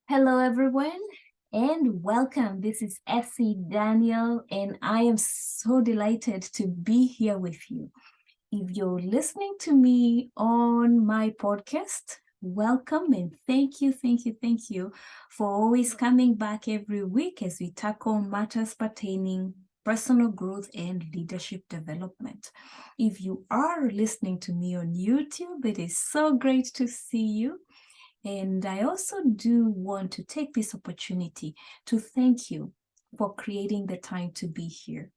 Hello, everyone, and welcome. This is Essie Daniel, and I am so delighted to be here with you. If you're listening to me on my podcast, welcome and thank you for always coming back every week as we tackle matters pertaining personal growth and leadership development. If you are listening to me on YouTube, it is so great to see you. And I also do want to take this opportunity to thank you for creating the time to be here.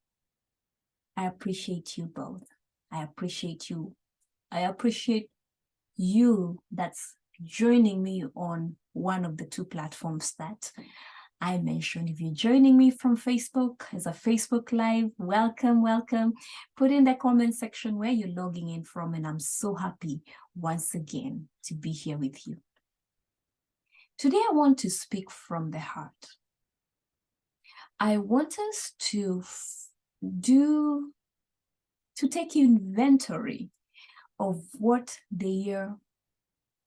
I appreciate you both. I appreciate you. I appreciate you that's joining me on one of the two platforms that I mentioned. If you're joining me from Facebook as a Facebook Live, welcome. Put in the comment section where you're logging in from, and I'm so happy once again to be here with you. Today, I want to speak from the heart. I want us to take inventory of what the year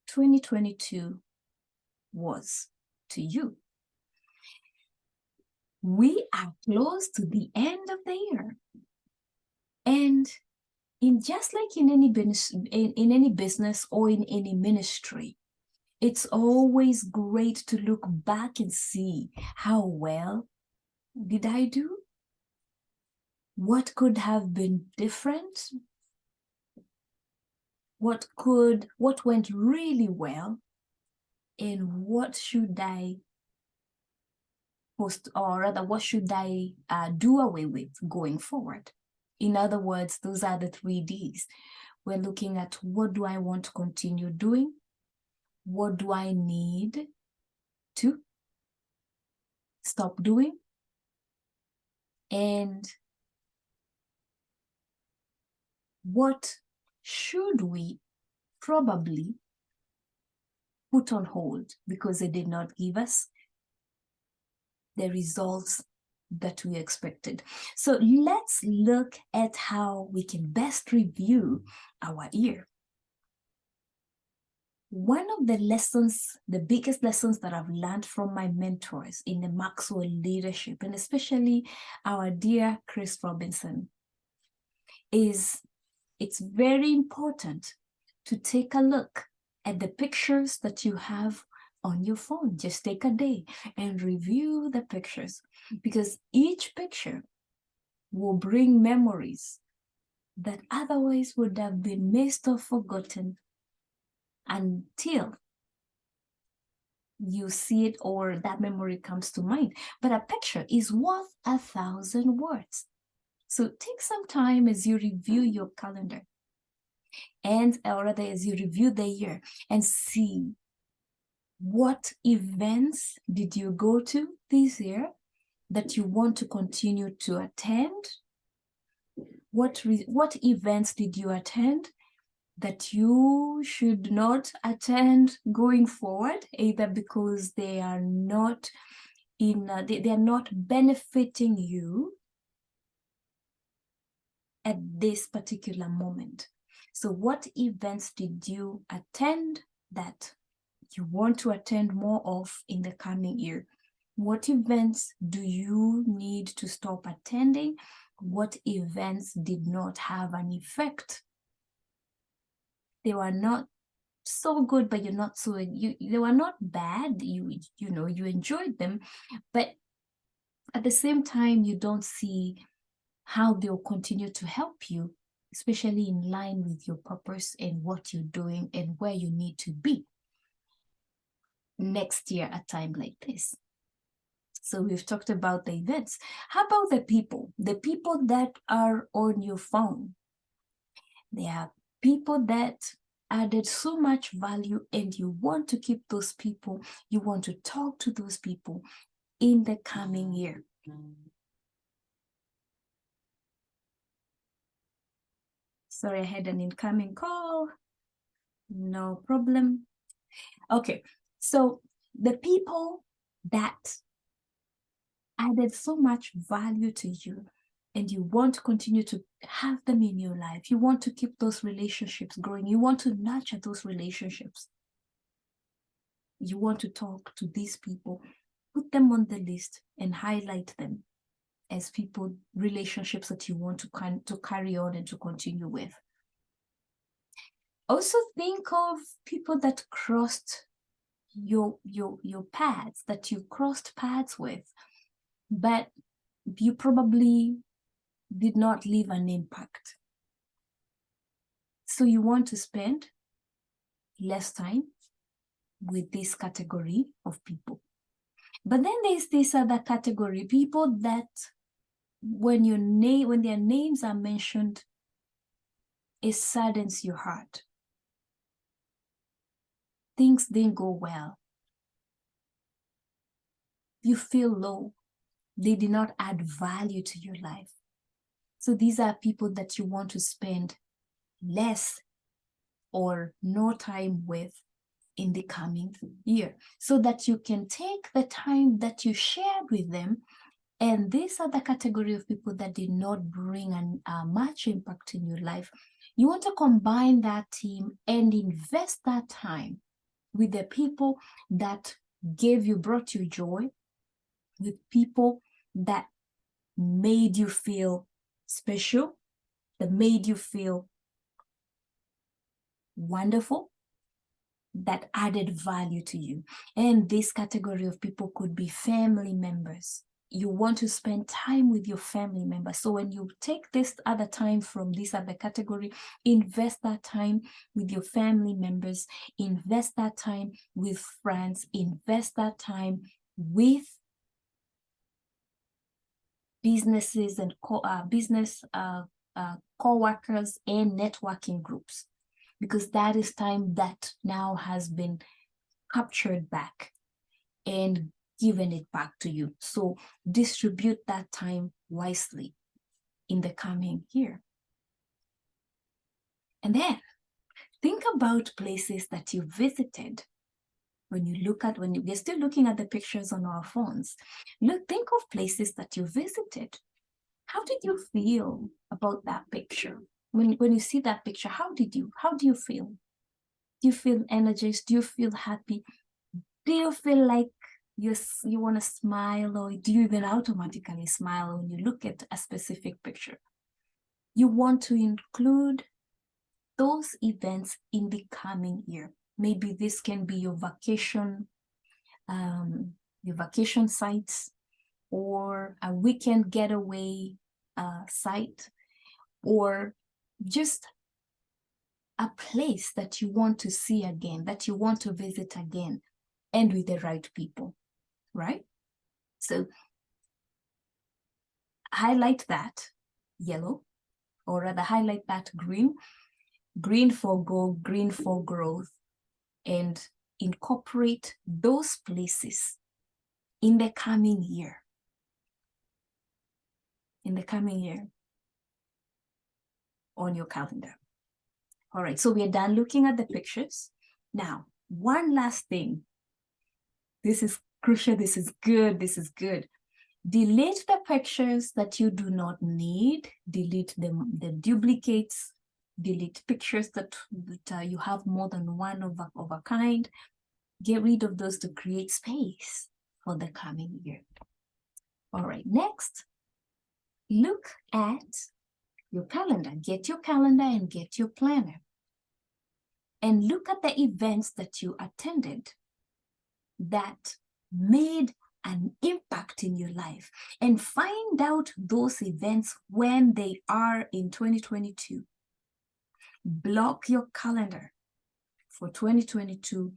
2022 was to you. We are close to the end of the year. And just like in any business or in any ministry, it's always great to look back and see how well did I do? What could have been different? What went really well? And what should I what should I do away with going forward? In other words, those are the 3 Ds. We're looking at what do I want to continue doing? What do I need to stop doing? And what should we probably put on hold because it did not give us the results that we expected? So let's look at how we can best review our year. One of the lessons, the biggest lessons that I've learned from my mentors in the Maxwell leadership, and especially our dear Chris Robinson, is it's very important to take a look at the pictures that you have on your phone. Just take a day and review the pictures, because each picture will bring memories that otherwise would have been missed or forgotten until you see it or that memory comes to mind. But a picture is worth 1,000 words. So take some time as you review your calendar, or rather as you review the year, and see what events did you go to this year that you want to continue to attend? What events did you attend that you should not attend going forward, either because they are not they are not benefiting you at this particular moment? So what events did you attend that you want to attend more of in the coming year? What events do you need to stop attending? What events did not have an effect? They were not so good, but you're not so they were not bad. You enjoyed them, but at the same time, you don't see how they'll continue to help you, especially in line with your purpose and what you're doing and where you need to be next year at a time like this. So we've talked about the events. How about the people? The people that are on your phone. They are people that added so much value, and you want to keep those people. You want to talk to those people in the coming year. Sorry, I had an incoming call. No problem. Okay, so the people that added so much value to you, and you want to continue to have them in your life. You want to keep those relationships growing. You want to nurture those relationships. you want to talk to these people, put them on the list and highlight them as people, relationships that you want to carry on and to continue with. Also think of people that crossed your paths, that you crossed paths with, but you probably did not leave an impact. So you want to spend less time with this category of people. But then there's this other category, people that when their names are mentioned, it saddens your heart. Things didn't go well. You feel low. They did not add value to your life. So these are people that you want to spend less or no time with in the coming year, so that you can take the time that you shared with them. And these are the category of people that did not bring much impact in your life. You want to combine that team and invest that time with the people that brought you joy, with people that made you feel special, that made you feel wonderful, that added value to you. And this category of people could be family members. You want to spend time with your family members. So when you take this other time from this other category, invest that time with your family members, invest that time with friends, invest that time with businesses and co-workers and networking groups, because that is time that now has been captured back and given it back to you. So distribute that time wisely in the coming year. And then think about places that you visited. When you're still looking at the pictures on our phones, think of places that you visited. How did you feel about that picture? When you see that picture, how do you feel? Do you feel energized? Do you feel happy? Do you feel like you want to smile, or do you even automatically smile when you look at a specific picture? You want to include those events in the coming year. Maybe this can be your vacation sites, or a weekend getaway site, or just a place that you want to see again, that you want to visit again, and with the right people, right? So highlight that yellow, or rather highlight that green for go, green for growth, and incorporate those places in the coming year. On your calendar. All right, so we're done looking at the pictures. Now, one last thing. This is crucial. This is good. Delete the pictures that you do not need. Delete the duplicates. Delete pictures that you have more than one of a kind. Get rid of those to create space for the coming year. All right, next, look at your calendar. Get your calendar and get your planner. And look at the events that you attended that made an impact in your life, and find out those events when they are in 2022. Block your calendar for 2022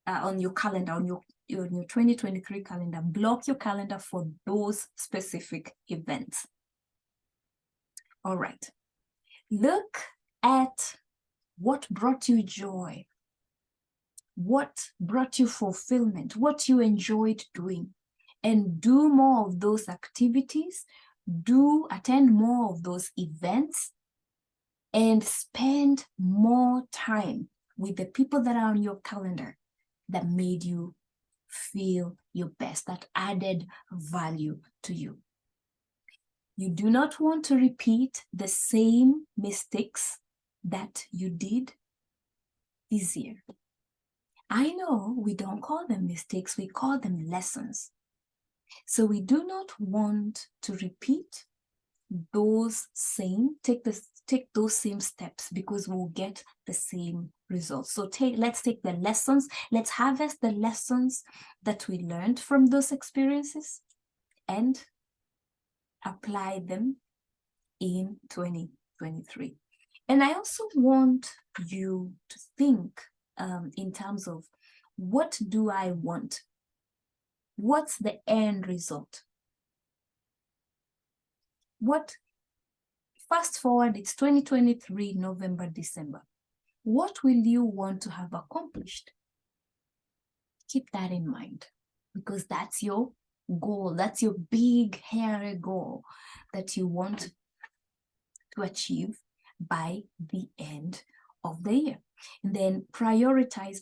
on your calendar, on your 2023 calendar. Block your calendar for those specific events. All right. Look at what brought you joy, what brought you fulfillment, what you enjoyed doing, and do more of those activities, attend more of those events, and spend more time with the people that are on your calendar that made you feel your best, that added value to you. You do not want to repeat the same mistakes that you did. this year. I know we don't call them mistakes, we call them lessons. So we do not want to repeat those same, take those same steps, because we'll get the same results. So let's take the lessons, let's harvest the lessons that we learned from those experiences and apply them in 2023. And I also want you to think in terms of, what do I want? What's the end result? Fast forward, it's 2023, November, December. What will you want to have accomplished? Keep that in mind, because that's your goal. That's your big, hairy goal that you want to achieve by the end of the year. And then prioritize.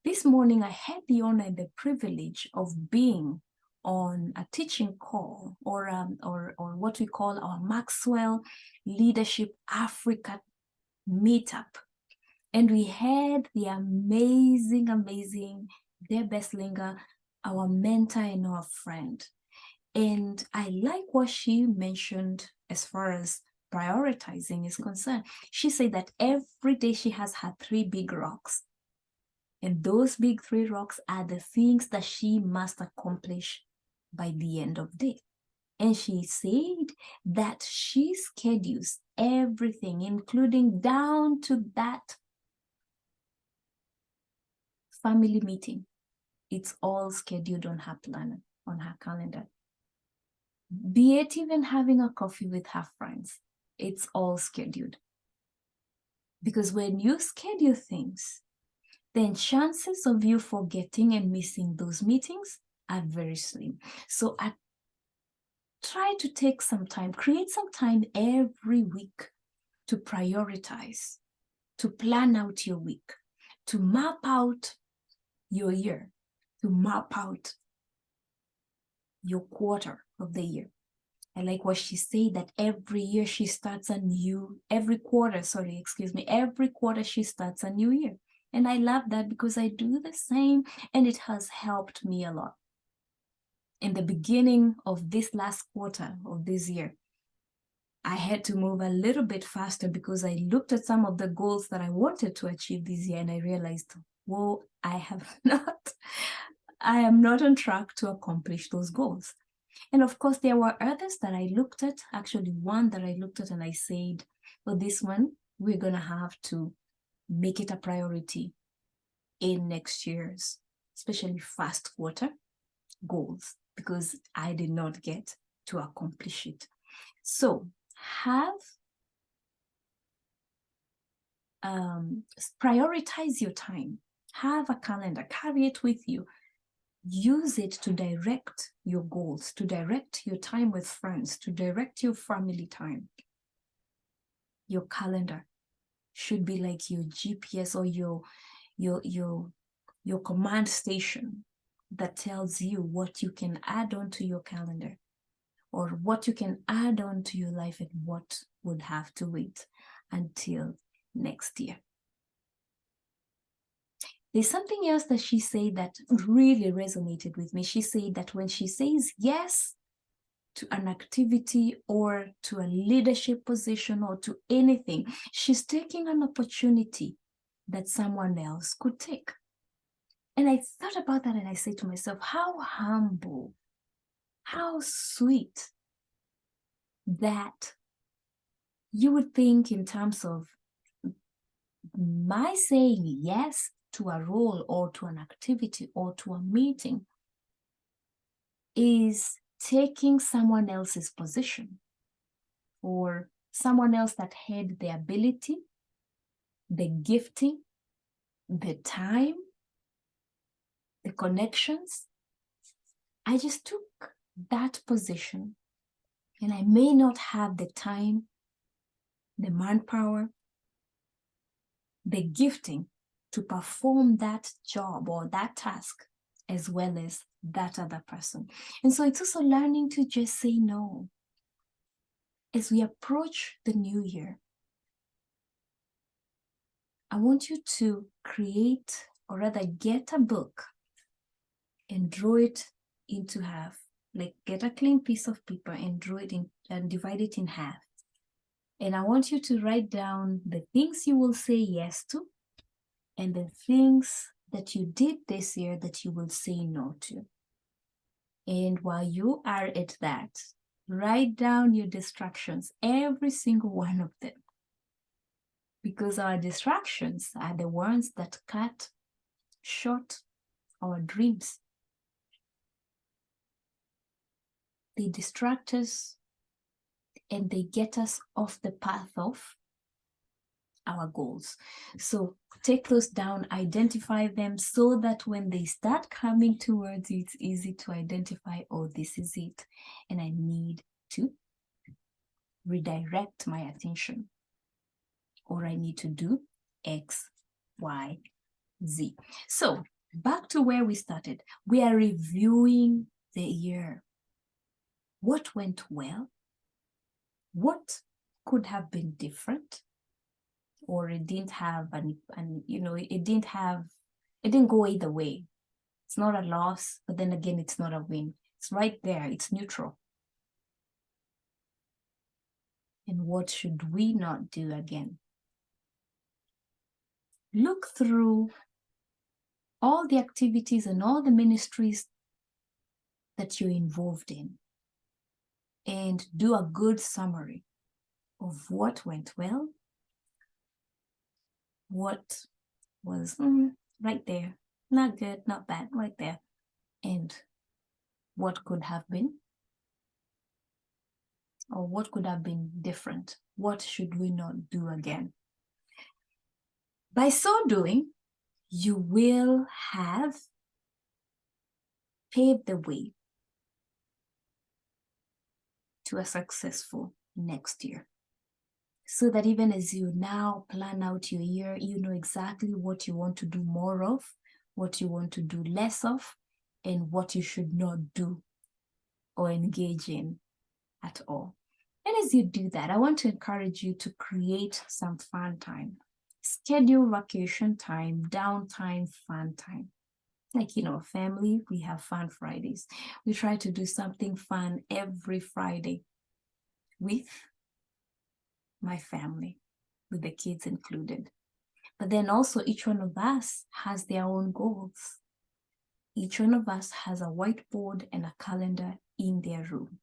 This morning, I had the honor and the privilege of being on a teaching call, or what we call our Maxwell Leadership Africa meetup. And we had the amazing Deb Esslinger, our mentor and our friend. And I like what she mentioned as far as prioritizing is concerned. She said that every day she has had 3 big rocks. And those big 3 rocks are the things that she must accomplish by the end of the day. And she said that she schedules everything, including down to that family meeting. It's all scheduled on her planner, on her calendar. Be it even having a coffee with her friends, it's all scheduled. Because when you schedule things, then chances of you forgetting and missing those meetings are very slim. So I try to take some time, create some time every week to prioritize, to plan out your week, to map out your year, to map out your quarter of the year. I like what she said, that every year she starts a new, every quarter she starts a new year. And I love that, because I do the same, and it has helped me a lot. In the beginning of this last quarter of this year, I had to move a little bit faster, because I looked at some of the goals that I wanted to achieve this year, and I realized, whoa, I am not on track to accomplish those goals. And of course, there were others that I looked at, actually one that I looked at and I said, well, this one, we're going to have to make it a priority in next year's, especially first quarter goals, because I did not get to accomplish it. So prioritize your time, have a calendar, carry it with you. Use it to direct your goals, to direct your time with friends, to direct your family time. Your calendar should be like your GPS or your command station that tells you what you can add on to your calendar, or what you can add on to your life, and what would have to wait until next year. There's something else that she said that really resonated with me. She said that when she says yes to an activity or to a leadership position or to anything, she's taking an opportunity that someone else could take. And I thought about that, and I said to myself, how humble, how sweet that you would think in terms of my saying yes to a role or to an activity or to a meeting is taking someone else's position, or someone else that had the ability, the gifting, the time, the connections. I just took that position, and I may not have the time, the manpower, the gifting to perform that job or that task as well as that other person. And so it's also learning to just say no. As we approach the new year, I want you to create, or rather get a book and draw it into half. Like get a clean piece of paper and draw it in and divide it in half. And I want you to write down the things you will say yes to and the things that you did this year that you will say no to. And while you are at that, write down your distractions, every single one of them. Because our distractions are the ones that cut short our dreams. They distract us and they get us off the path of our goals. So take those down, identify them so that when they start coming towards you, it's easy to identify, oh, this is it. And I need to redirect my attention, or I need to do X, Y, Z. So back to where we started. We are reviewing the year. What went well? What could have been different? Or it didn't have it didn't go either way. It's not a loss, but then again, it's not a win. It's right there, it's neutral. And what should we not do again? Look through all the activities and all the ministries that you're involved in and do a good summary of what went well, what was right there, not good, not bad, right there, and what could have been, or what could have been different. What should we not do again? By so doing, you will have paved the way to a successful next year. So that even as you now plan out your year, you know exactly what you want to do more of, what you want to do less of, and what you should not do or engage in at all. And as you do that, I want to encourage you to create some fun time. Schedule vacation time, downtime, fun time. Like, family, we have fun Fridays. We try to do something fun every Friday with my family, with the kids included. But then also each one of us has their own goals. Each one of us has a whiteboard and a calendar in their room.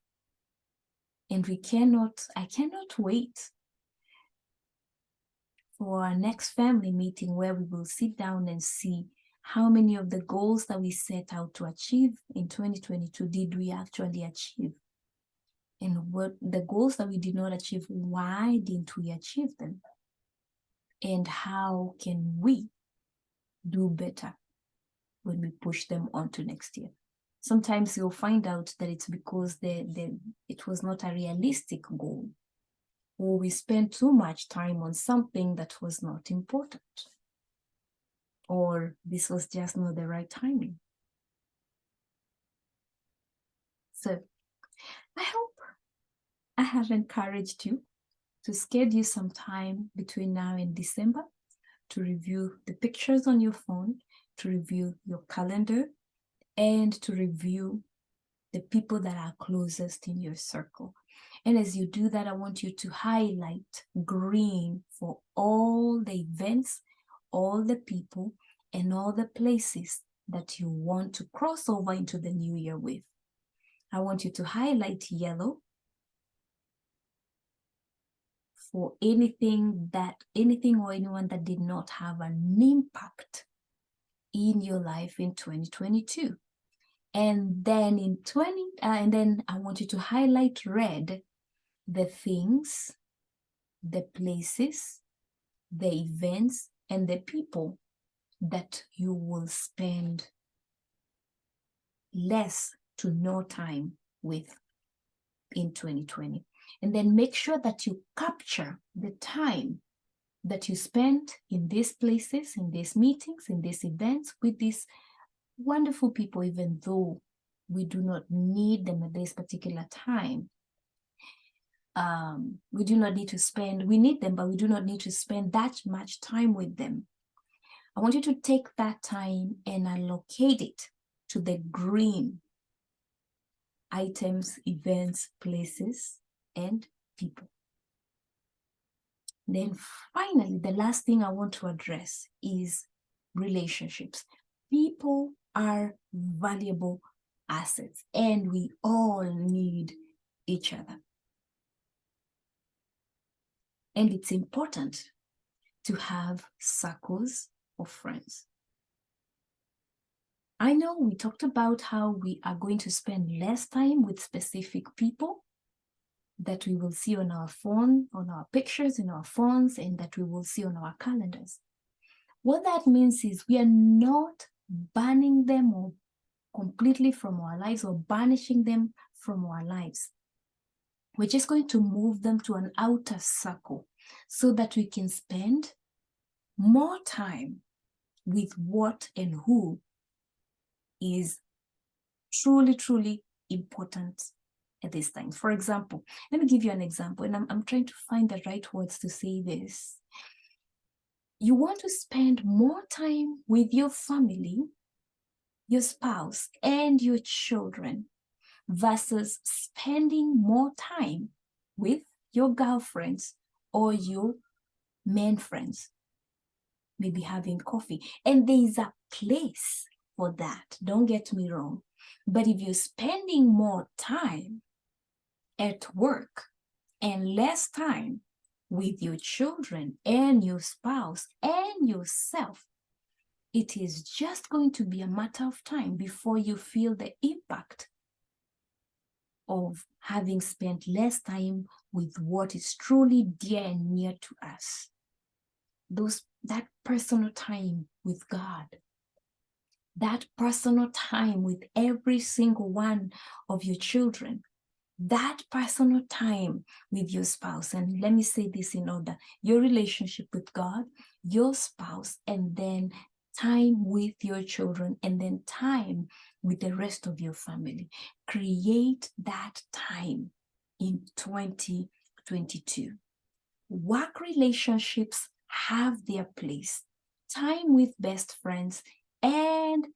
And I cannot wait for our next family meeting where we will sit down and see how many of the goals that we set out to achieve in 2022 did we actually achieve? And what the goals that we did not achieve, why didn't we achieve them? And how can we do better when we push them on to next year? Sometimes you'll find out that it's because it was not a realistic goal, or we spent too much time on something that was not important, or this was just not the right timing. So I hope I have encouraged you to schedule some time between now and December to review the pictures on your phone, to review your calendar, and to review the people that are closest in your circle. And as you do that, I want you to highlight green for all the events, all the people, and all the places that you want to cross over into the new year with. I want you to highlight yellow for anything or anyone that did not have an impact in your life in 2022. And then and then I want you to highlight red the things, the places, the events, and the people that you will spend less to no time with in 2020. And then make sure that you capture the time that you spent in these places, in these meetings, in these events with these wonderful people, even though we do not need them at this particular time. we do not need to spend, we need them, but we do not need to spend that much time with them. I want you to take that time and allocate it to the green items, events, places, and people. Then finally, the last thing I want to address is relationships. People are valuable assets, and we all need each other. And it's important to have circles of friends. I know we talked about how we are going to spend less time with specific people that we will see on our phone, on our pictures in our phones, and that we will see on our calendars. What that means is we are not banning them or completely from our lives or banishing them from our lives. We're just going to move them to an outer circle so that we can spend more time with what and who is truly, truly important at this time. For example, let me give you an example, and I'm trying to find the right words to say this. You want to spend more time with your family, your spouse, and your children versus spending more time with your girlfriends or your men friends, maybe having coffee. And there is a place for that, don't get me wrong. But if you're spending more time at work and less time with your children and your spouse and yourself, it is just going to be a matter of time before you feel the impact of having spent less time with what is truly dear and near to us. That personal time with God, that personal time with every single one of your children, that personal time with your spouse. And let me say this in order: your relationship with God, your spouse, and then time with your children, and then time with the rest of your family. Create that time in 2022. Work relationships have their place. Time with best friends and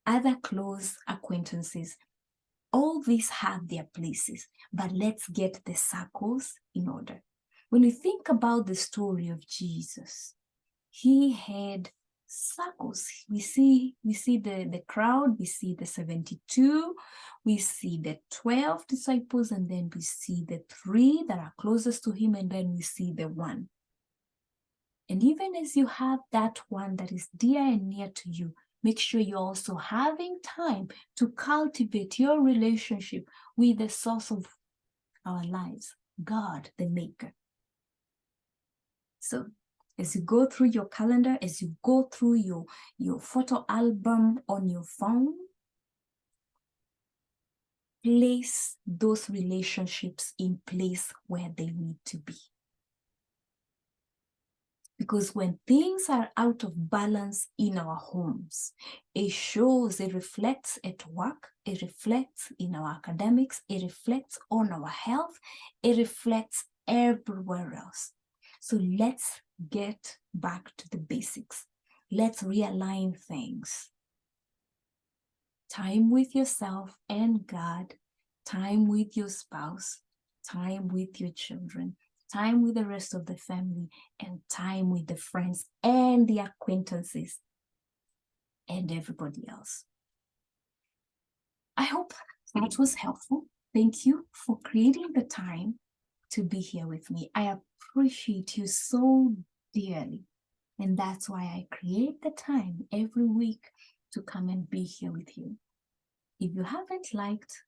other close acquaintances, all these have their places, but let's get the circles in order. When we think about the story of Jesus, he had circles. We see the crowd, we see the 72, we see the 12 disciples, and then we see the 3 that are closest to him, and then we see the 1. And even as you have that one that is dear and near to you, make sure you're also having time to cultivate your relationship with the source of our lives, God, the Maker. So as you go through your calendar, as you go through your photo album on your phone, place those relationships in place where they need to be. Because when things are out of balance in our homes, it shows, it reflects at work, it reflects in our academics, it reflects on our health, it reflects everywhere else. So let's get back to the basics. Let's realign things. Time with yourself and God, time with your spouse, time with your children, time with the rest of the family, and time with the friends and the acquaintances and everybody else. I hope that was helpful. Thank you for creating the time to be here with me. I appreciate you so dearly. And that's why I create the time every week to come and be here with you. If you haven't liked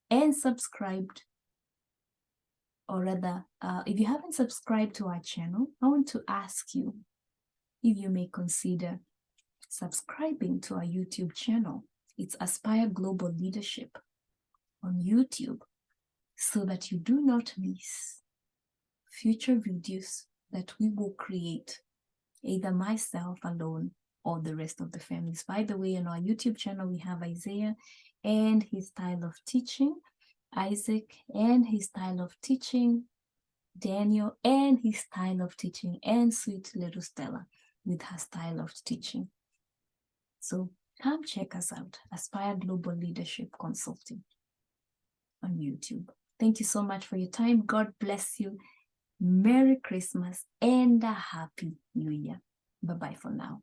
and subscribed, or rather, if you haven't subscribed to our channel, I want to ask you if you may consider subscribing to our YouTube channel. It's Aspire Global Leadership on YouTube, so that you do not miss future videos that we will create, either myself alone or the rest of the families. By the way, on our YouTube channel, we have Isaiah and his style of teaching. Isaac and his style of teaching, Daniel and his style of teaching, and sweet little Stella with her style of teaching. So come check us out, Aspire Global Leadership Consulting on YouTube. Thank you so much for your time. God bless you. Merry Christmas and a Happy New Year. Bye-bye for now.